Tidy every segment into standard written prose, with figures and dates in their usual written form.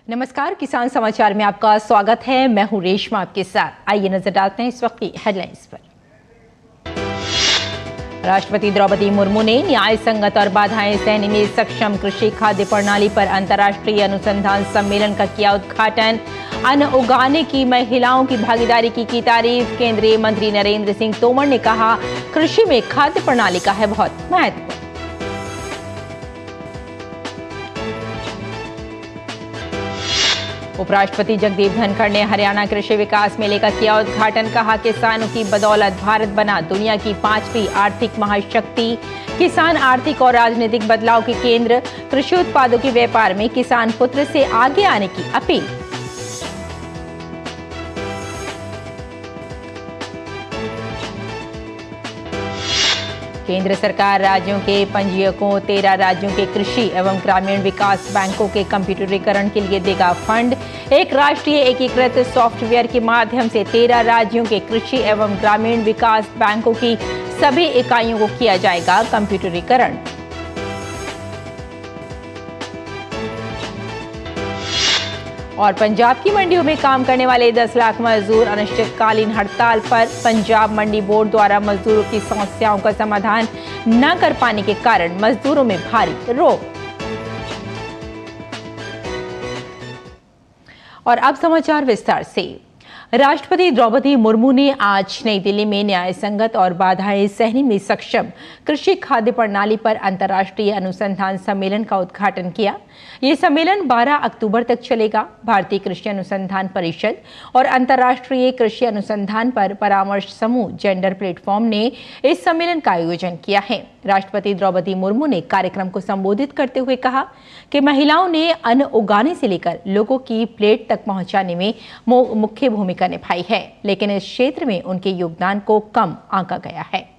नमस्कार, किसान समाचार में आपका स्वागत है। मैं हूं रेशमा आपके साथ। आइए नजर डालते हैं इस वक्त की हेडलाइंस पर। राष्ट्रपति द्रौपदी मुर्मू ने न्याय संगत और बाधाएं सहने में सक्षम कृषि खाद्य प्रणाली पर अंतर्राष्ट्रीय अनुसंधान सम्मेलन का किया उद्घाटन। अन्न उगाने की महिलाओं की भागीदारी की तारीफ। केंद्रीय मंत्री नरेंद्र सिंह तोमर ने कहा, कृषि में खाद्य प्रणाली का है बहुत महत्व। उपराष्ट्रपति जगदीप धनखड़ ने हरियाणा कृषि विकास मेले का किया उद्घाटन। कहा, किसानों की बदौलत भारत बना दुनिया की 5वीं आर्थिक महाशक्ति। किसान आर्थिक और राजनीतिक बदलाव के केंद्र। कृषि उत्पादों के व्यापार में किसान पुत्र से आगे आने की अपील। केंद्र सरकार राज्यों के पंजीयकों 13 राज्यों के कृषि एवं ग्रामीण विकास बैंकों के कंप्यूटरीकरण के लिए देगा फंड। एक राष्ट्रीय एकीकृत सॉफ्टवेयर के माध्यम से 13 राज्यों के कृषि एवं ग्रामीण विकास बैंकों की सभी इकाइयों को किया जाएगा कंप्यूटरीकरण। और पंजाब की मंडियों में काम करने वाले 10 लाख मजदूर अनिश्चितकालीन हड़ताल पर। पंजाब मंडी बोर्ड द्वारा मजदूरों की समस्याओं का समाधान न कर पाने के कारण मजदूरों में भारी रोष। और अब समाचार विस्तार से। राष्ट्रपति द्रौपदी मुर्मू ने आज नई दिल्ली में न्याय संगत और बाधाएं सहने में सक्षम कृषि खाद्य प्रणाली पर अंतर्राष्ट्रीय अनुसंधान सम्मेलन का उद्घाटन किया। ये सम्मेलन 12 अक्टूबर तक चलेगा। भारतीय कृषि अनुसंधान परिषद और अंतर्राष्ट्रीय कृषि अनुसंधान पर परामर्श समूह जेंडर प्लेटफॉर्म ने इस सम्मेलन का आयोजन किया है। राष्ट्रपति द्रौपदी मुर्मू ने कार्यक्रम को संबोधित करते हुए कहा कि महिलाओं ने अन्न उगाने से लेकर लोगों की प्लेट तक पहुंचाने में मुख्य भूमिका निभाई है, लेकिन इस क्षेत्र में उनके योगदान को कम आंका गया है।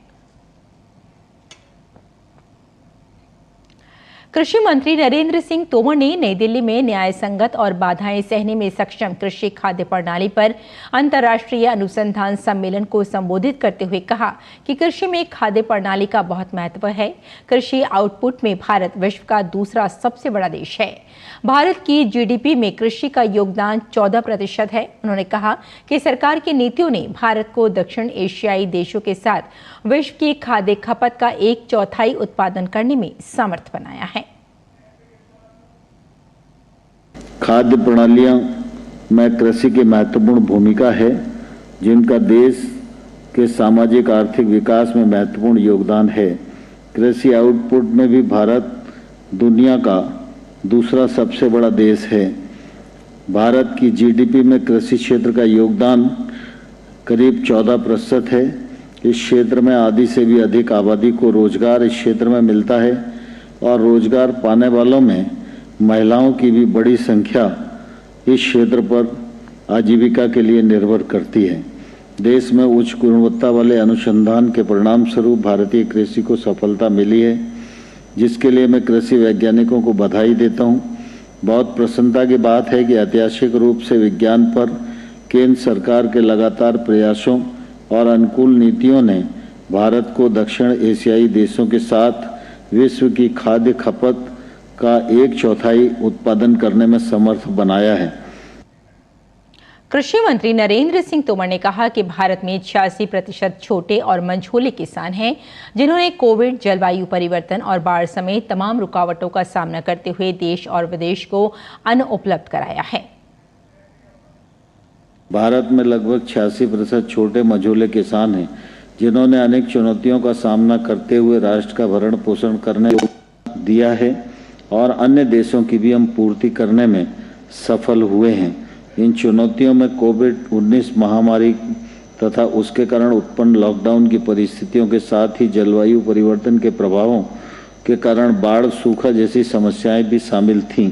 कृषि मंत्री नरेंद्र सिंह तोमर ने नई दिल्ली में न्याय संगत और बाधाएं सहने में सक्षम कृषि खाद्य प्रणाली पर अंतर्राष्ट्रीय अनुसंधान सम्मेलन को संबोधित करते हुए कहा कि कृषि में खाद्य प्रणाली का बहुत महत्व है। कृषि आउटपुट में भारत विश्व का दूसरा सबसे बड़ा देश है। भारत की जीडीपी में कृषि का योगदान 14% है। उन्होंने कहा कि सरकार की नीतियों ने भारत को दक्षिण एशियाई देशों के साथ विश्व की खाद्य खपत का 1/4 उत्पादन करने में समर्थ बनाया है। खाद्य प्रणालियों में कृषि की महत्वपूर्ण भूमिका है, जिनका देश के सामाजिक आर्थिक विकास में महत्वपूर्ण योगदान है। कृषि आउटपुट में भी भारत दुनिया का दूसरा सबसे बड़ा देश है। भारत की जीडीपी में कृषि क्षेत्र का योगदान करीब 14% है। इस क्षेत्र में आधी से भी अधिक आबादी को रोजगार इस क्षेत्र में मिलता है और रोजगार पाने वालों में महिलाओं की भी बड़ी संख्या इस क्षेत्र पर आजीविका के लिए निर्भर करती है। देश में उच्च गुणवत्ता वाले अनुसंधान के परिणाम स्वरूप भारतीय कृषि को सफलता मिली है, जिसके लिए मैं कृषि वैज्ञानिकों को बधाई देता हूं। बहुत प्रसन्नता की बात है कि ऐतिहासिक रूप से विज्ञान पर केंद्र सरकार के लगातार प्रयासों और अनुकूल नीतियों ने भारत को दक्षिण एशियाई देशों के साथ विश्व की खाद्य खपत का 1/4 उत्पादन करने में समर्थ बनाया है। कृषि मंत्री नरेंद्र सिंह तोमर ने कहा कि भारत में 86% छोटे और मझोले किसान हैं, जिन्होंने कोविड, जलवायु परिवर्तन और बाढ़ समेत तमाम रुकावटों का सामना करते हुए देश और विदेश को अन्न उपलब्ध कराया है। भारत में लगभग 86% छोटे मझोले किसान हैं, जिन्होंने अनेक चुनौतियों का सामना करते हुए राष्ट्र का भरण पोषण करने दिया है और अन्य देशों की भी हम पूर्ति करने में सफल हुए हैं। इन चुनौतियों में कोविड-19 महामारी तथा उसके कारण उत्पन्न लॉकडाउन की परिस्थितियों के साथ ही जलवायु परिवर्तन के प्रभावों के कारण बाढ़, सूखा जैसी समस्याएं भी शामिल थीं।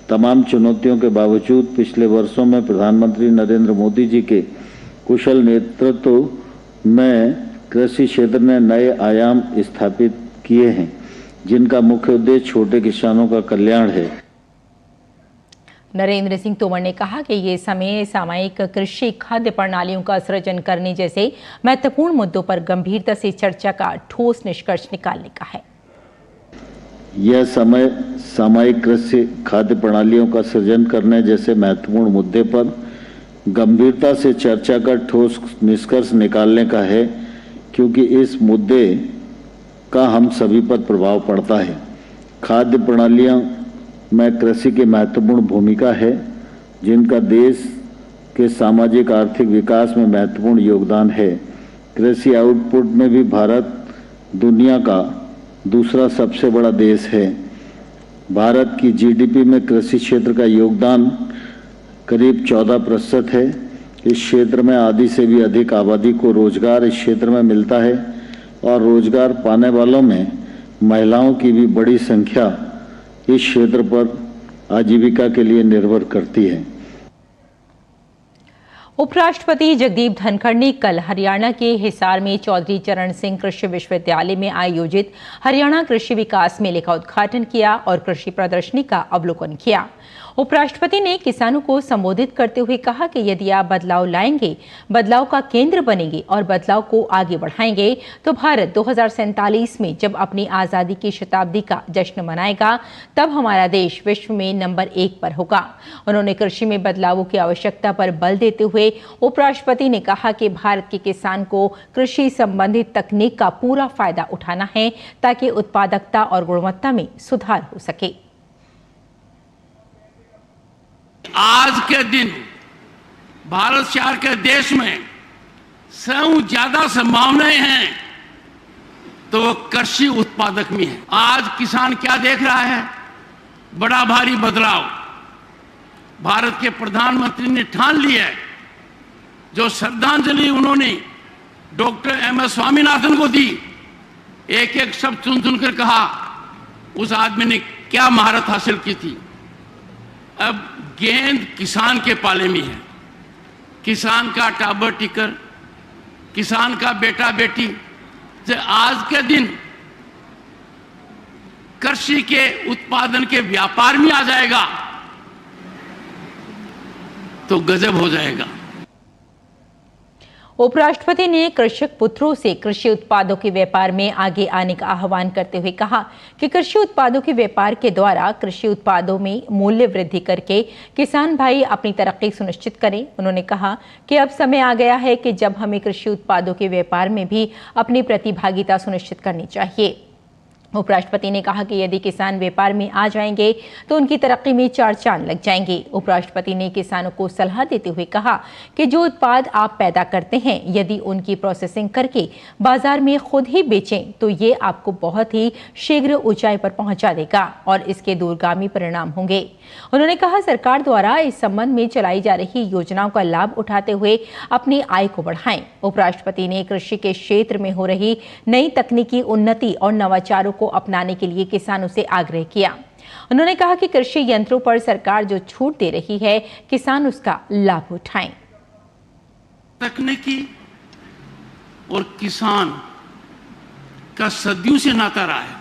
तमाम चुनौतियों के बावजूद पिछले वर्षों में प्रधानमंत्री नरेंद्र मोदी जी के कुशल नेतृत्व में कृषि क्षेत्र ने नए आयाम स्थापित किए हैं, जिनका मुख्य उद्देश्य छोटे किसानों का कल्याण है। नरेंद्र सिंह तोमर ने कहा कि ये समय सामयिक कृषि खाद्य प्रणालियों का सृजन करने जैसे महत्वपूर्ण मुद्दों पर गंभीरता से चर्चा का ठोस निष्कर्ष निकालने का है। यह समय सामयिक कृषि खाद्य प्रणालियों का सृजन करने जैसे महत्वपूर्ण मुद्दे पर गंभीरता से चर्चा कर ठोस निष्कर्ष निकालने का है, क्योंकि इस मुद्दे का हम सभी पर प्रभाव पड़ता है। खाद्य प्रणालियां में कृषि की महत्वपूर्ण भूमिका है, जिनका देश के सामाजिक आर्थिक विकास में महत्वपूर्ण योगदान है। कृषि आउटपुट में भी भारत दुनिया का दूसरा सबसे बड़ा देश है। भारत की जीडीपी में कृषि क्षेत्र का योगदान करीब 14% है। इस क्षेत्र में आधी से भी अधिक आबादी को रोजगार इस क्षेत्र में मिलता है और रोजगार पाने वालों में महिलाओं की भी बड़ी संख्या इस क्षेत्र पर आजीविका के लिए निर्भर करती है। उपराष्ट्रपति जगदीप धनखड़ ने कल हरियाणा के हिसार में चौधरी चरण सिंह कृषि विश्वविद्यालय में आयोजित हरियाणा कृषि विकास मेले का उद्घाटन किया और कृषि प्रदर्शनी का अवलोकन किया। उपराष्ट्रपति ने किसानों को संबोधित करते हुए कहा कि यदि आप बदलाव लाएंगे, बदलाव का केंद्र बनेंगे और बदलाव को आगे बढ़ाएंगे, तो भारत 2047 में जब अपनी आजादी की शताब्दी का जश्न मनाएगा, तब हमारा देश विश्व में नंबर 1 पर होगा। उन्होंने कृषि में बदलावों की आवश्यकता पर बल देते हुए उपराष्ट्रपति ने कहा कि भारत के किसान को कृषि संबंधित तकनीक का पूरा फायदा उठाना है, ताकि उत्पादकता और गुणवत्ता में सुधार हो सके। आज के दिन भारत शहर के देश में ज्यादा संभावनाएं हैं तो वो कृषि उत्पादक में है। आज किसान क्या देख रहा है? बड़ा भारी बदलाव। भारत के प्रधानमंत्री ने ठान लिया है, जो श्रद्धांजलि उन्होंने डॉक्टर एम.एस. स्वामीनाथन को दी, एक एक शब्द चुन चुनकर कहा उस आदमी ने क्या महारत हासिल की थी। अब गेंद किसान के पाले में है। किसान का टाबर टिकर, किसान का बेटा बेटी से आज के दिन कृषि के उत्पादन के व्यापार में आ जाएगा तो गजब हो जाएगा। उपराष्ट्रपति ने कृषक पुत्रों से कृषि उत्पादों के व्यापार में आगे आने का आह्वान करते हुए कहा कि कृषि उत्पादों के व्यापार के द्वारा कृषि उत्पादों में मूल्य वृद्धि करके किसान भाई अपनी तरक्की सुनिश्चित करें। उन्होंने कहा कि अब समय आ गया है कि जब हमें कृषि उत्पादों के व्यापार में भी अपनी प्रतिभागिता सुनिश्चित करनी चाहिए। उपराष्ट्रपति ने कहा कि यदि किसान व्यापार में आ जाएंगे तो उनकी तरक्की में 4 चांद लग जाएंगे। उपराष्ट्रपति ने किसानों को सलाह देते हुए कहा कि जो उत्पाद आप पैदा करते हैं, यदि उनकी प्रोसेसिंग करके बाजार में खुद ही बेचें तो ये आपको बहुत ही शीघ्र ऊंचाई पर पहुंचा देगा और इसके दूरगामी परिणाम होंगे। उन्होंने कहा सरकार द्वारा इस संबंध में चलाई जा रही योजनाओं का लाभ उठाते हुए अपनी आय को बढ़ाएं। उपराष्ट्रपति ने कृषि के क्षेत्र में हो रही नई तकनीकी उन्नति और नवाचारों को अपनाने के लिए किसानों से आग्रह किया। उन्होंने कहा कि कृषि यंत्रों पर सरकार जो छूट दे रही है, किसान उसका लाभ उठाएं। तकनीकी और किसान का सदियों से नाता रहा है।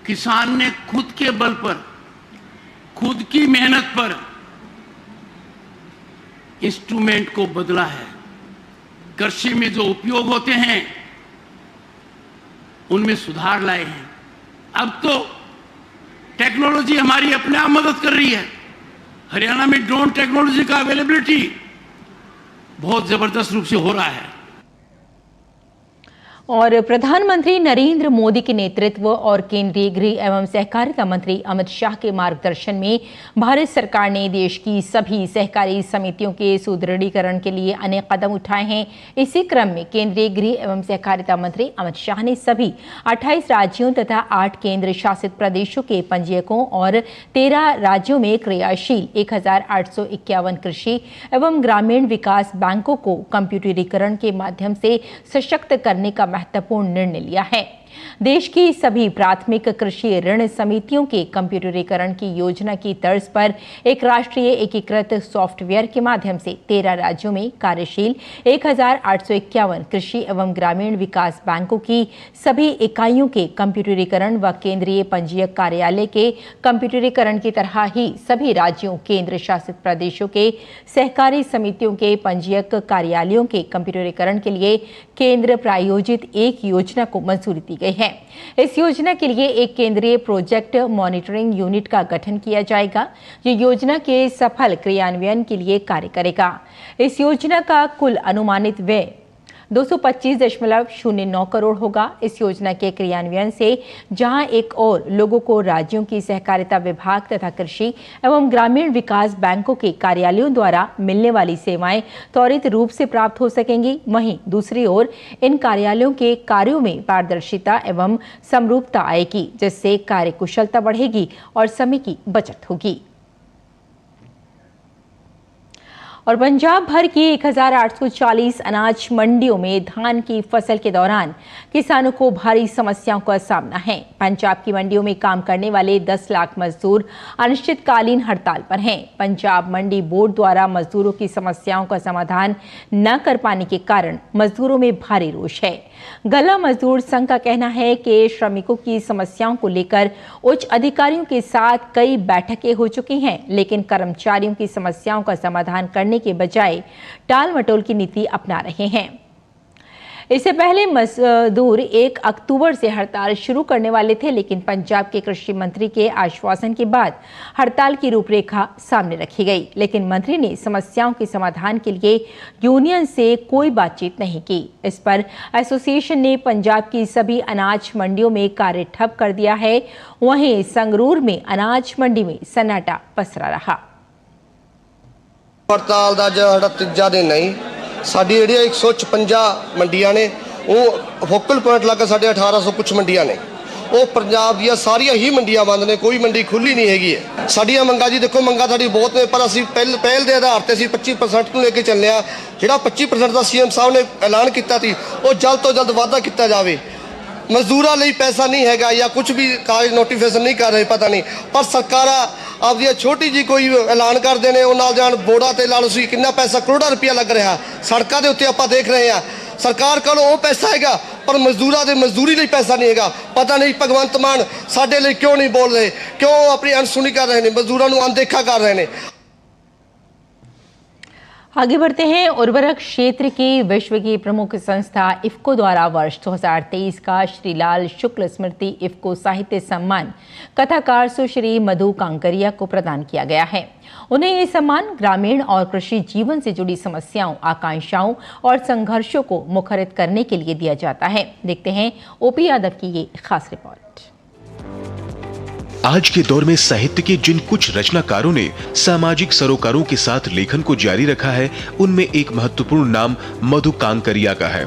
किसान ने खुद के बल पर, खुद की मेहनत पर इंस्ट्रूमेंट को बदला है। कृषि में जो उपयोग होते हैं उनमें सुधार लाए हैं। अब तो टेक्नोलॉजी हमारी अपने आप मदद कर रही है। हरियाणा में ड्रोन टेक्नोलॉजी का अवेलेबिलिटी बहुत जबरदस्त रूप से हो रहा है। और प्रधानमंत्री नरेंद्र मोदी के नेतृत्व और केंद्रीय गृह एवं सहकारिता मंत्री अमित शाह के मार्गदर्शन में भारत सरकार ने देश की सभी सहकारी समितियों के सुदृढ़ीकरण के लिए अनेक कदम उठाए हैं। इसी क्रम में केंद्रीय गृह एवं सहकारिता मंत्री अमित शाह ने सभी 28 राज्यों तथा 8 केंद्र शासित प्रदेशों के पंजीयकों और 13 राज्यों में क्रियाशील 1851 कृषि एवं ग्रामीण विकास बैंकों को कंप्यूटरीकरण के माध्यम से सशक्त करने का महत्वपूर्ण निर्णय लिया है। देश की सभी प्राथमिक कृषि ऋण समितियों के कंप्यूटरीकरण की योजना की तर्ज पर एक राष्ट्रीय एकीकृत सॉफ्टवेयर के माध्यम से 13 राज्यों में कार्यशील 1851 कृषि एवं ग्रामीण विकास बैंकों की सभी इकाइयों के कंप्यूटरीकरण व केंद्रीय पंजीयक कार्यालय के कंप्यूटरीकरण की तरह ही सभी राज्यों, केंद्र शासित प्रदेशों के सहकारी समितियों के पंजीयक कार्यालयों के कंप्यूटरीकरण के लिए केंद्र प्रायोजित एक योजना को मंजूरी दी गई है। इस योजना के लिए एक केंद्रीय प्रोजेक्ट मॉनिटरिंग यूनिट का गठन किया जाएगा, जो योजना के सफल क्रियान्वयन के लिए कार्य करेगा। इस योजना का कुल अनुमानित व्यय 225.09 करोड़ होगा। इस योजना के क्रियान्वयन से जहां एक और लोगों को राज्यों की सहकारिता विभाग तथा कृषि एवं ग्रामीण विकास बैंकों के कार्यालयों द्वारा मिलने वाली सेवाएं त्वरित रूप से प्राप्त हो सकेंगी, वहीं दूसरी ओर इन कार्यालयों के कार्यों में पारदर्शिता एवं समरूपता आएगी, जिससे कार्य कुशलता बढ़ेगी और समय की बचत होगी। और पंजाब भर की 1840 अनाज मंडियों में धान की फसल के दौरान किसानों को भारी समस्याओं का सामना है। पंजाब की मंडियों में काम करने वाले 10 लाख मजदूर अनिश्चितकालीन हड़ताल पर हैं। पंजाब मंडी बोर्ड द्वारा मजदूरों की समस्याओं का समाधान न कर पाने के कारण मजदूरों में भारी रोष है। गल्ला मजदूर संघ का कहना है कि श्रमिकों की समस्याओं को लेकर उच्च अधिकारियों के साथ कई बैठकें हो चुकी हैं, लेकिन कर्मचारियों की समस्याओं का समाधान करने के बजाय टाल मटोल की नीति अपना रहे हैं। इससे पहले मजदूर 1 अक्टूबर से हड़ताल शुरू करने वाले थे, लेकिन पंजाब के कृषि मंत्री के आश्वासन के बाद हड़ताल की रूपरेखा सामने रखी गई, लेकिन मंत्री ने समस्याओं के समाधान के लिए यूनियन से कोई बातचीत नहीं की। इस पर एसोसिएशन ने पंजाब की सभी अनाज मंडियों में कार्य ठप कर दिया है। वहीं संगरूर में अनाज मंडी में सन्नाटा पसरा रहा। हड़ताल का जो तीजा दिन नहीं, साडी ਜਿਹੜੀ 156 ਮੰਡੀਆਂ ਨੇ ਉਹ ਫੋਕਲ ਪੁਆਇੰਟ ਲੱਗਾ ਸਾਡੇ 1800 ਕੁਝ ਮੰਡੀਆਂ ਨੇ, ਉਹ ਪੰਜਾਬ ਦੀਆਂ ਸਾਰੀਆਂ ਹੀ ਮੰਡੀਆਂ ਬੰਦ ਨੇ, ਕੋਈ ਮੰਡੀ ਖੁੱਲੀ ਨਹੀਂ ਹੈਗੀ ਹੈ। ਸਾਡੀਆਂ ਮੰਗਾਂ ਜੀ ਦੇਖੋ, ਮੰਗਾਂ ਸਾਡੀ ਬਹੁਤ ਨੇ, ਪਰ ਅਸੀਂ ਪਹਿਲ ਦੇ ਆਧਾਰ ਤੇ ਅਸੀਂ 25% ਨੂੰ ਲੈ ਕੇ ਚੱਲੇ ਆ। ਜਿਹੜਾ 25% ਦਾ ਸੀਐਮ ਸਾਹਿਬ ਨੇ ਐਲਾਨ ਕੀਤਾ ਸੀ, ਉਹ ਜਲਦ ਤੋਂ ਜਲਦ ਵਾਅਦਾ ਕੀਤਾ ਜਾਵੇ। ਮਜ਼ਦੂਰਾਂ ਲਈ ਪੈਸਾ ਨਹੀਂ ਹੈਗਾ ਜਾਂ ਕੁਝ ਵੀ ਕਾਗਜ਼ ਨੋਟੀਫਿਕੇਸ਼ਨ ਨਹੀਂ ਕਰ ਰਹੇ, ਪਤਾ ਨਹੀਂ, ਪਰ ਸਰਕਾਰਾਂ ਆਪਦੀ ਛੋਟੀ ਜੀ ਕੋਈ ਐਲਾਨ ਕਰਦੇ ਨੇ, ਉਹ ਨਾਲ ਜਾਣ ਬੋਰਡਾਂ ਤੇ ਲਾ ਲਓ ਸੀ ਕਿੰਨਾ ਪੈਸਾ, ਕਰੋੜਾਂ ਰੁਪਇਆ ਲੱਗ ਰਿਹਾ। ਸੜਕਾਂ ਦੇ ਉੱਤੇ ਆਪਾਂ ਦੇਖ ਰਹੇ ਹਾਂ, ਸਰਕਾਰ ਕੋਲ ਉਹ ਪੈਸਾ ਹੈਗਾ ਪਰ ਮਜ਼ਦੂਰਾਂ ਦੇ ਮਜ਼ਦੂਰੀ ਲਈ ਪੈਸਾ ਨਹੀਂ ਹੈਗਾ। ਪਤਾ ਨਹੀਂ ਭਗਵੰਤ ਮਾਨ ਸਾਡੇ ਲਈ ਕਿਉਂ ਨਹੀਂ ਬੋਲ ਰਹੇ, ਕਿਉਂ ਆਪਣੀ ਅਣਸੁਣੀ ਕਰ ਰਹੇ ਨੇ, ਮਜ਼ਦੂਰਾਂ ਨੂੰ ਅਣਦੇਖਾ कर रहे हैं। आगे बढ़ते हैं। उर्वरक क्षेत्र की विश्व की प्रमुख संस्था इफ्को द्वारा वर्ष 2023 का श्रीलाल शुक्ल स्मृति इफ्को साहित्य सम्मान कथाकार सुश्री मधु कांकरिया को प्रदान किया गया है। उन्हें ये सम्मान ग्रामीण और कृषि जीवन से जुड़ी समस्याओं, आकांक्षाओं और संघर्षों को मुखरित करने के लिए दिया जाता है। देखते हैं ओपी यादव की ये खास रिपोर्ट। आज के दौर में साहित्य के जिन कुछ रचनाकारों ने सामाजिक सरोकारों के साथ लेखन को जारी रखा है, उनमें एक महत्वपूर्ण नाम मधु कांकरिया का है।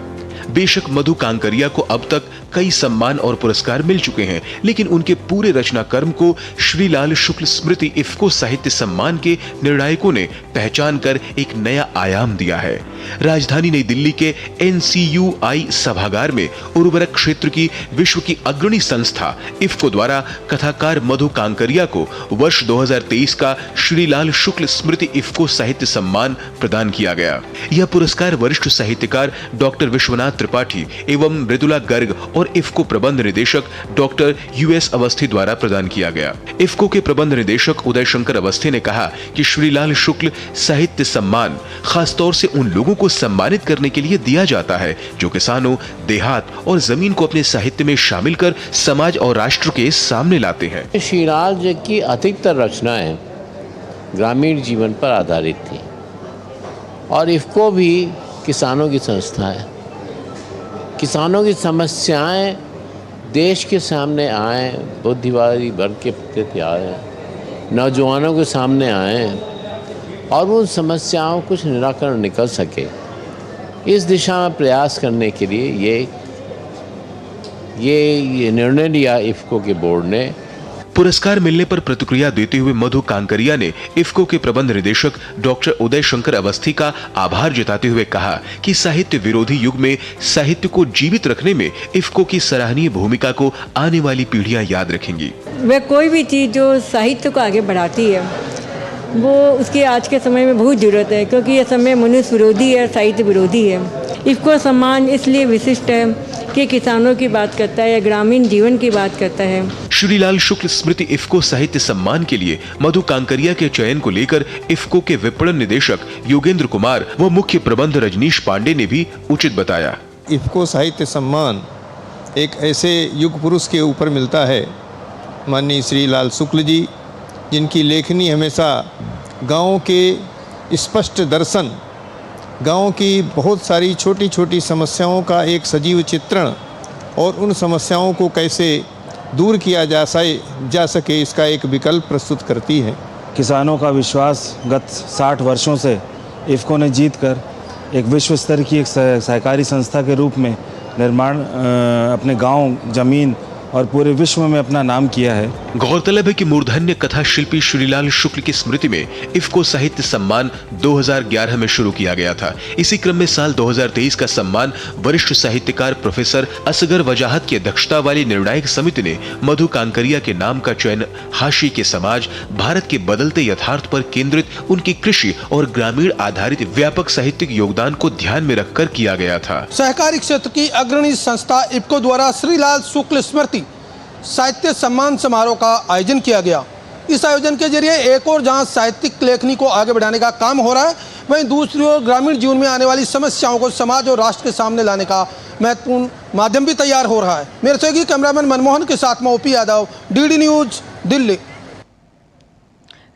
बेशक मधु कांकरिया को अब तक कई सम्मान और पुरस्कार मिल चुके हैं, लेकिन उनके पूरे रचना कर्म को श्रीलाल शुक्ल स्मृति इफ्को साहित्य सम्मान के निर्णायकों ने पहचान कर एक नया आयाम दिया है। राजधानी नई दिल्ली के NCUI सभागार में उर्वरक क्षेत्र की विश्व की अग्रणी संस्था इफ्को द्वारा कथाकार मधु कांकरिया को वर्ष 2023 का श्रीलाल शुक्ल स्मृति इफ्को साहित्य सम्मान प्रदान किया गया। यह पुरस्कार वरिष्ठ साहित्यकार डॉक्टर विश्वनाथ त्रिपाठी एवं मृदुला गर्ग और इफ्को प्रबंध निदेशक डॉक्टर US अवस्थी द्वारा प्रदान किया गया। इफ्को के प्रबंध निदेशक उदय शंकर अवस्थी ने कहा कि श्रीलाल शुक्ल साहित्य सम्मान खासतौर से उन लोगों को सम्मानित करने के लिए दिया जाता है जो किसानों, देहात और जमीन को अपने साहित्य में शामिल कर समाज और राष्ट्र के सामने लाते हैं। श्रीलाल जी की अधिकतर रचनाएं ग्रामीण जीवन पर आधारित थी और इफ्को भी किसानों की संस्था है। किसानों की समस्याएं देश के सामने आए, बुद्धिवादी वर्ग के प्रति आए, नौजवानों के सामने आए और उन समस्याओं कुछ निराकरण निकल सके, इस दिशा में प्रयास करने के लिए ये निर्णय लिया इफ्को के बोर्ड ने। पुरस्कार मिलने पर प्रतिक्रिया देते हुए मधु कांकरिया ने इफ्को के प्रबंध निदेशक डॉक्टर उदय शंकर अवस्थी का आभार जताते हुए कहा कि साहित्य विरोधी युग में साहित्य को जीवित रखने में इफ्को की सराहनीय भूमिका को आने वाली पीढ़ियां याद रखेंगी। वह कोई भी चीज़ जो साहित्य को आगे बढ़ाती है वो उसकी आज के समय में बहुत ज़रूरत है, क्योंकि यह समय मनुष्य विरोधी है, साहित्य विरोधी है। इफ्को सम्मान इसलिए विशिष्ट है कि किसानों की बात करता है या ग्रामीण जीवन की बात करता है। श्रीलाल शुक्ल स्मृति इफ्को साहित्य सम्मान के लिए मधु कांकरिया के चयन को लेकर इफ्को के विपणन निदेशक योगेंद्र कुमार व मुख्य प्रबंध रजनीश पांडे ने भी उचित बताया। इफ्को साहित्य सम्मान एक ऐसे युग पुरुष के ऊपर मिलता है, माननीय श्री लाल शुक्ल जी, जिनकी लेखनी हमेशा गाँव के स्पष्ट दर्शन, गाँव की बहुत सारी छोटी छोटी समस्याओं का एक सजीव चित्रण और उन समस्याओं को कैसे दूर किया जा सके इसका एक विकल्प प्रस्तुत करती है। किसानों का विश्वास गत 60 वर्षों से इफ़को ने जीतकर एक विश्व स्तर की एक सहकारी संस्था के रूप में निर्माण अपने गांव, जमीन और पूरे विश्व में अपना नाम किया है। गौरतलब है कि मूर्धन्य कथा शिल्पी श्रीलाल शुक्ल की स्मृति में इफ़को साहित्य सम्मान 2011 में शुरू किया गया था। इसी क्रम में साल 2023 का सम्मान वरिष्ठ साहित्यकार प्रोफेसर असगर वजाहत की अध्यक्षता वाली निर्णायक समिति ने मधु कांकरिया के नाम का चयन हाशिए के समाज, भारत के बदलते यथार्थ पर केंद्रित उनकी कृषि और ग्रामीण आधारित व्यापक साहित्यिक योगदान को ध्यान में रखकर किया गया था। सहकारी क्षेत्र की अग्रणी संस्था इफ़को द्वारा श्रीलाल शुक्ल स्मृति साहित्य सम्मान समारोह का आयोजन किया गया। इस आयोजन के जरिए एक और जहां साहित्यिक लेखनी को आगे बढ़ाने का काम हो रहा है, वहीं दूसरी ओर ग्रामीण जीवन में आने वाली समस्याओं को समाज और राष्ट्र के सामने लाने का महत्वपूर्ण माध्यम भी तैयार हो रहा है। मेरे सहयोगी कैमरामैन मनमोहन के साथ में OP Yadav, DD news, Delhi.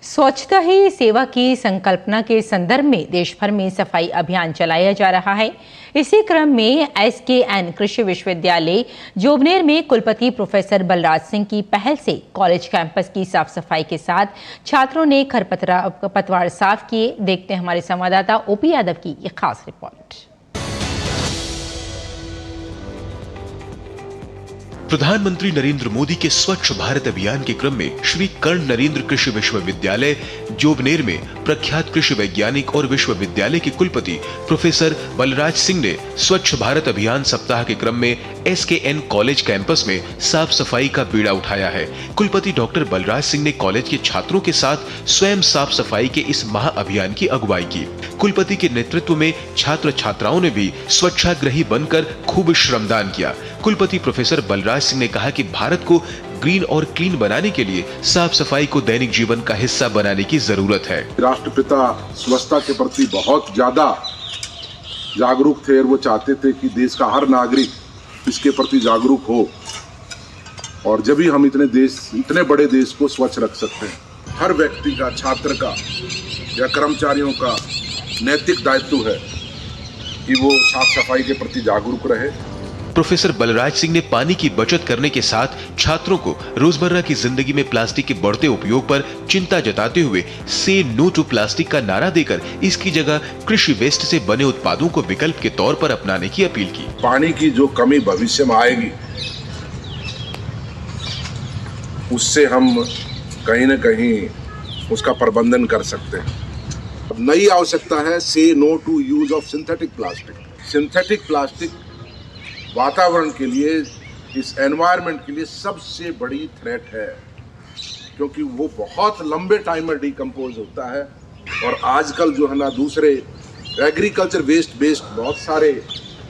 स्वच्छता ही सेवा की संकल्पना के संदर्भ में देश भर में सफाई अभियान चलाया जा रहा है। इसी क्रम में SKN कृषि विश्वविद्यालय जोबनेर में कुलपति प्रोफेसर बलराज सिंह की पहल से कॉलेज कैंपस की साफ सफाई के साथ छात्रों ने खरपतवार साफ किए। देखते हैं हमारे संवाददाता ओपी यादव की ये खास रिपोर्ट। प्रधानमंत्री नरेंद्र मोदी के स्वच्छ भारत अभियान के क्रम में श्री कर्ण नरेंद्र कृषि विश्वविद्यालय जोबनेर में प्रख्यात कृषि वैज्ञानिक और विश्वविद्यालय के कुलपति प्रोफेसर बलराज सिंह ने स्वच्छ भारत अभियान सप्ताह के क्रम में SKN कॉलेज कैंपस में साफ सफाई का बीड़ा उठाया है। कुलपति डॉक्टर बलराज सिंह ने कॉलेज के छात्रों के साथ स्वयं साफ सफाई के इस महाअभियान की अगुवाई की। कुलपति के नेतृत्व में छात्र छात्राओं ने भी स्वच्छाग्रही बनकर खूब श्रमदान किया। कुलपति प्रोफेसर बलराज सिंह ने कहा कि भारत को ग्रीन और क्लीन बनाने के लिए साफ सफाई को दैनिक जीवन का हिस्सा बनाने की जरूरत है। राष्ट्रपिता स्वच्छता के प्रति बहुत ज्यादा जागरूक थे और वो चाहते थे कि देश का हर नागरिक इसके प्रति जागरूक हो, और जब ही हम इतने बड़े देश को स्वच्छ रख सकते हैं। हर व्यक्ति का, छात्र का या कर्मचारियों का नैतिक दायित्व है कि वो साफ सफाई के प्रति जागरूक रहे। प्रोफेसर बलराज सिंह ने पानी की बचत करने के साथ छात्रों को रोजमर्रा की जिंदगी में प्लास्टिक के बढ़ते उपयोग पर चिंता जताते हुए से नो टू प्लास्टिक का नारा देकर इसकी जगह कृषि वेस्ट से बने उत्पादों को विकल्प के तौर पर अपनाने की अपील की। पानी की जो कमी भविष्य में आएगी उससे हम कहीं न कहीं उसका प्रबंधन कर सकते हैं। नई आवश्यकता है say no to use of synthetic plastic. Synthetic plastic वातावरण के लिए, इस एनवायरनमेंट के लिए सबसे बड़ी थ्रेट है, क्योंकि वो बहुत लंबे टाइम में डिकम्पोज होता है। और आजकल जो है ना, दूसरे एग्रीकल्चर वेस्ट बेस्ड बहुत सारे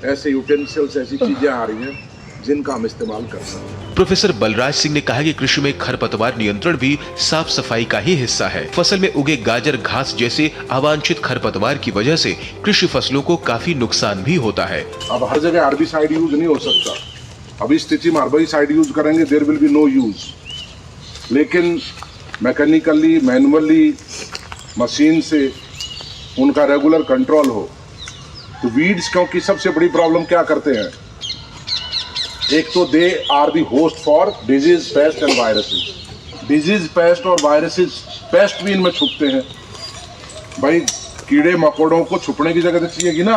ऐसे यूटेंसिल्स, ऐसी चीजें आ रही हैं जिनका हम इस्तेमाल कर सकते हैं। प्रोफेसर बलराज सिंह ने कहा कि कृषि में खरपतवार नियंत्रण भी साफ सफाई का ही हिस्सा है। फसल में उगे गाजर, घास जैसे अवांछित खरपतवार की वजह से कृषि फसलों को काफी नुकसान भी होता है। अब हर जगह हर्बिसाइड यूज नहीं हो सकता। अभी स्थिति में हर्बिसाइड यूज करेंगे, there will be no use. लेकिन मैकेनिकली, मैनुअली, मशीन से उनका रेगुलर कंट्रोल हो तो वीड्स, क्योंकि सबसे बड़ी प्रॉब्लम क्या करते हैं, एक तो they are the host for disease, pest and viruses. Disease, pest और वायरसेस, पेस्ट भी इनमें छुपते हैं। भाई कीड़े मकोड़ों को छुपने की जगह तो चाहिए ना,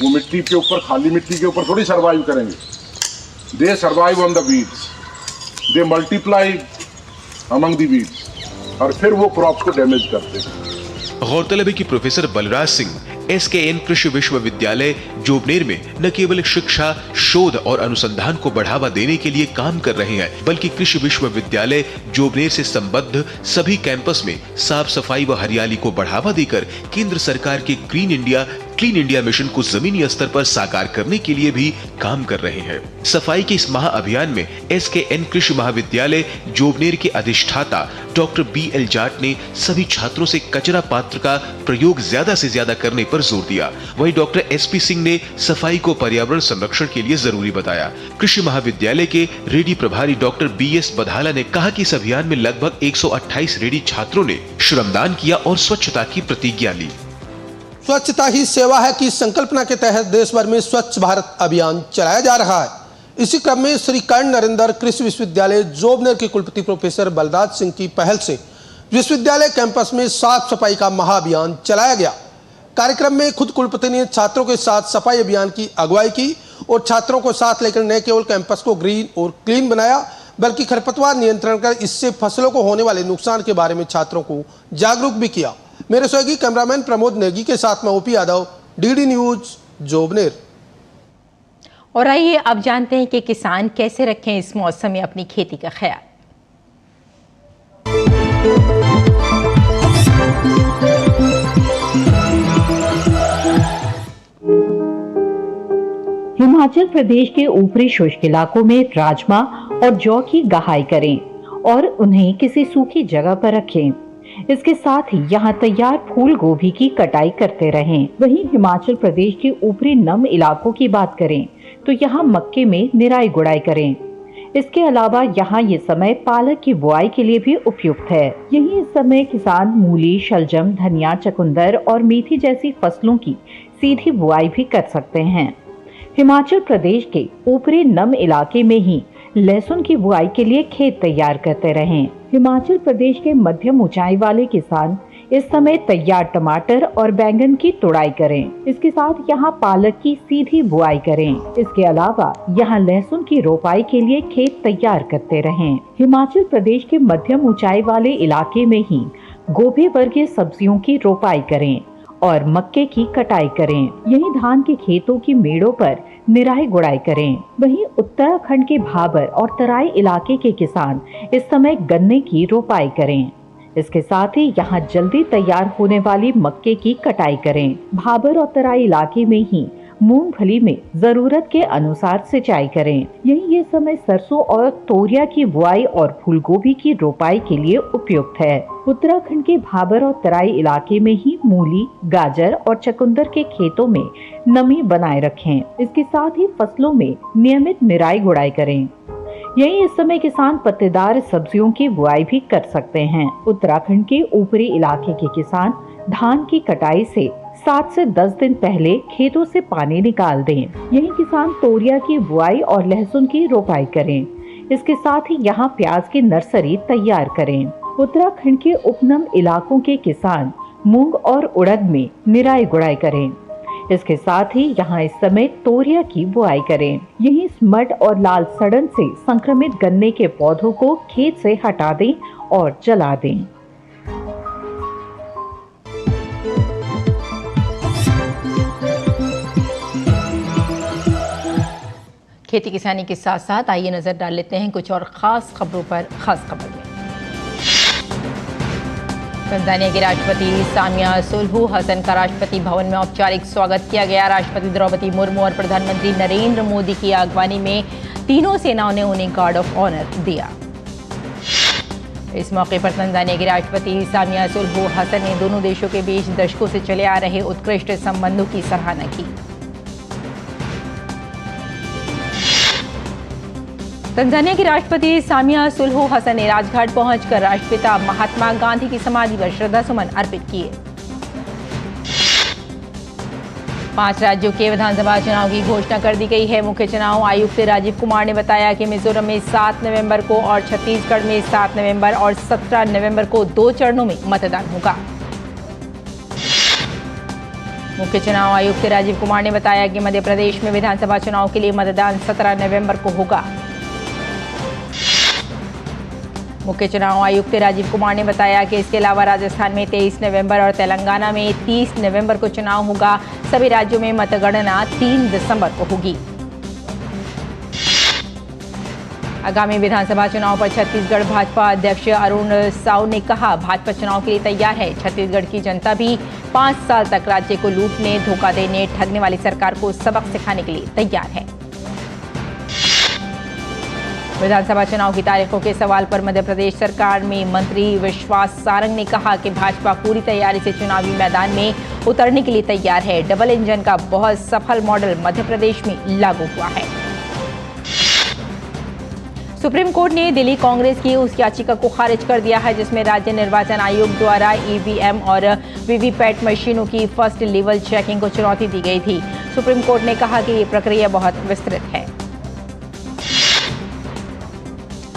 वो मिट्टी के ऊपर, खाली मिट्टी के ऊपर थोड़ी सर्वाइव करेंगे। दे survive on the weeds, they multiply among the weeds, और फिर वो क्रॉप्स को डैमेज करते हैं। गौरतलब है कि प्रोफेसर बलराज सिंह SKN कृषि विश्वविद्यालय जोबनेर में न केवल शिक्षा, शोध और अनुसंधान को बढ़ावा देने के लिए काम कर रहे हैं, बल्कि कृषि विश्वविद्यालय जोबनेर से संबद्ध सभी कैंपस में साफ सफाई व हरियाली को बढ़ावा देकर केंद्र सरकार के green India, clean India mission को जमीनी स्तर पर साकार करने के लिए भी काम कर रहे हैं। सफाई के इस महाअभियान में SKN कृषि महाविद्यालय जोबनेर के अधिष्ठाता डॉक्टर BL जाट ने सभी छात्रों से कचरा पात्र का प्रयोग ज्यादा से ज्यादा करने पर जोर दिया। वहीं डॉक्टर SP सिंह ने सफाई को पर्यावरण संरक्षण के लिए जरूरी बताया। कृषि महाविद्यालय के रेडी प्रभारी डॉक्टर BS बधाला ने कहा कि इस अभियान में लगभग 128 रेडी छात्रों ने श्रमदान किया और स्वच्छता की प्रतिज्ञा ली। स्वच्छता ही सेवा है की संकल्पना के तहत देश भर में स्वच्छ भारत अभियान चलाया जा रहा है। इसी क्रम में श्री कर्ण नरेंद्र कृषि विश्वविद्यालय जोबनेर के कुलपति प्रोफेसर बलराज सिंह की पहल से विश्वविद्यालय कैंपस में साफ सफाई का महाअभियान चलाया गया। कार्यक्रम में खुद कुलपति ने छात्रों के साथ सफाई अभियान की अगुवाई की और छात्रों को साथ लेकर न केवल कैंपस को ग्रीन और क्लीन बनाया, बल्कि खरपतवार नियंत्रण कर इससे फसलों को होने वाले नुकसान के बारे में छात्रों को जागरूक भी किया। मेरे सहयोगी कैमरामैन प्रमोद नेगी के साथ मैं OP Yadav, DD news Jobner. और आइए अब जानते हैं कि किसान कैसे रखें इस मौसम में अपनी खेती का ख्याल। हिमाचल प्रदेश के ऊपरी शुष्क इलाकों में राजमा और जौ की गहाई करें और उन्हें किसी सूखी जगह पर रखें। इसके साथ ही यहाँ तैयार फूल गोभी की कटाई करते रहें। वहीं हिमाचल प्रदेश के ऊपरी नम इलाकों की बात करें तो यहाँ मक्के में निराई गुड़ाई करें। इसके अलावा यहाँ ये समय पालक की बुआई के लिए भी उपयुक्त है। यही इस समय किसान मूली, शलजम, धनिया, चकुंदर और मेथी जैसी फसलों की सीधी बुआई भी कर सकते हैं। हिमाचल प्रदेश के ऊपरी नम इलाके में ही लहसुन की बुआई के लिए खेत तैयार करते रहें। हिमाचल प्रदेश के मध्यम ऊंचाई वाले किसान इस समय तैयार टमाटर और बैंगन की तुड़ाई करें। इसके साथ यहाँ पालक की सीधी बुआई करें। इसके अलावा यहाँ लहसुन की रोपाई के लिए खेत तैयार करते रहें। हिमाचल प्रदेश के मध्यम ऊंचाई वाले इलाके में ही गोभी वर्गीय सब्जियों की रोपाई करें और मक्के की कटाई करें। यही धान के खेतों की मेड़ों पर निराई गुड़ाई करें। वहीं उत्तराखंड के भाबर और तराई इलाके के किसान इस समय गन्ने की रोपाई करें। इसके साथ ही यहाँ जल्दी तैयार होने वाली मक्के की कटाई करें। भाबर और तराई इलाके में ही मूंगफली में जरूरत के अनुसार सिंचाई करें। यही ये समय सरसों और तोरिया की बुआई और फूलगोभी की रोपाई के लिए उपयुक्त है। उत्तराखंड के भाबर और तराई इलाके में ही मूली, गाजर और चकुंदर के खेतों में नमी बनाए रखें। इसके साथ ही फसलों में नियमित निराई गुड़ाई करें। यही इस समय किसान पत्तेदार सब्जियों की बुआई भी कर सकते हैं। उत्तराखंड के ऊपरी इलाके के किसान धान की कटाई से 7 से 10 दिन पहले खेतों से पानी निकाल दें। यही किसान तोरिया की बुआई और लहसुन की रोपाई करें। इसके साथ ही यहाँ प्याज की नर्सरी तैयार करें। उत्तराखंड के उपनम इलाकों के किसान मूंग और उड़द में निराई गुड़ाई करें। इसके साथ ही यहाँ इस समय तोरिया की बुआई करें। यही स्मड और लाल सड़न से संक्रमित गन्ने के पौधों को खेत से हटा दें और जला दें। खेती किसानी के साथ साथ आइए नजर डाल लेते हैं कुछ और खास खबरों पर। खास खबर में तंजानिया के राष्ट्रपति सामिया सुलहू हसन का राष्ट्रपति भवन में औपचारिक स्वागत किया गया। राष्ट्रपति द्रौपदी मुर्मू और प्रधानमंत्री नरेंद्र मोदी की अगवानी में तीनों सेनाओं ने उन्हें गार्ड ऑफ ऑनर दिया। इस मौके पर तंजानिया के राष्ट्रपति सामिया सुलहू हसन ने दोनों देशों के बीच दशकों से चले आ रहे उत्कृष्ट संबंधों की सराहना की। तंजानिया के राष्ट्रपति सामिया सुलहू हसन ने राजघाट पहुंचकर राष्ट्रपिता महात्मा गांधी की समाधि पर श्रद्धासुमन अर्पित किए। 5 राज्यों के विधानसभा चुनाव की घोषणा कर दी गई है। मुख्य चुनाव आयुक्त राजीव कुमार ने बताया कि मिजोरम में 7 नवंबर को और छत्तीसगढ़ में 7 नवंबर और 17 नवंबर को 2 चरणों में मतदान होगा। मुख्य चुनाव आयुक्त राजीव कुमार ने बताया कि मध्य प्रदेश में विधानसभा चुनाव के लिए मतदान 17 नवंबर को होगा। मुख्य चुनाव आयुक्त राजीव कुमार ने बताया कि इसके अलावा राजस्थान में 23 नवंबर और तेलंगाना में 30 नवंबर को चुनाव होगा। सभी राज्यों में मतगणना 3 दिसंबर को होगी। आगामी विधानसभा चुनाव पर छत्तीसगढ़ भाजपा अध्यक्ष अरुण साव ने कहा, भाजपा चुनाव के लिए तैयार है। छत्तीसगढ़ की जनता भी 5 साल तक राज्य को लूटने, धोखा देने, ठगने वाली सरकार को सबक सिखाने के लिए तैयार है। विधानसभा चुनाव की तारीखों के सवाल पर मध्य प्रदेश सरकार में मंत्री विश्वास सारंग ने कहा कि भाजपा पूरी तैयारी से चुनावी मैदान में उतरने के लिए तैयार है। डबल इंजन का बहुत सफल मॉडल मध्य प्रदेश में लागू हुआ है। सुप्रीम कोर्ट ने दिल्ली कांग्रेस की उस याचिका को खारिज कर दिया है जिसमें राज्य निर्वाचन आयोग द्वारा ईवीएम और वीवीपैट मशीनों की फर्स्ट लेवल चेकिंग को चुनौती दी गई थी। सुप्रीम कोर्ट ने कहा कि ये प्रक्रिया बहुत विस्तृत है।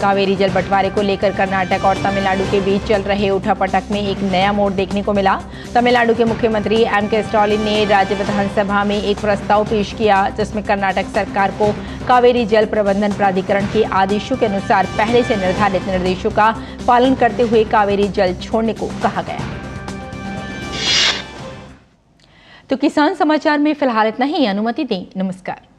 कावेरी जल बंटवारे को लेकर कर्नाटक और तमिलनाडु के बीच चल रहे उठापटक में एक नया मोड़ देखने को मिला। तमिलनाडु के मुख्यमंत्री एम.के. स्टालिन ने राज्य विधानसभा में एक प्रस्ताव पेश किया जिसमें कर्नाटक सरकार को कावेरी जल प्रबंधन प्राधिकरण के आदेशों के अनुसार पहले से निर्धारित निर्देशों का पालन करते हुए कावेरी जल छोड़ने को कहा गया। तो किसान समाचार में फिलहाल इतना ही। अनुमति दें। नमस्कार।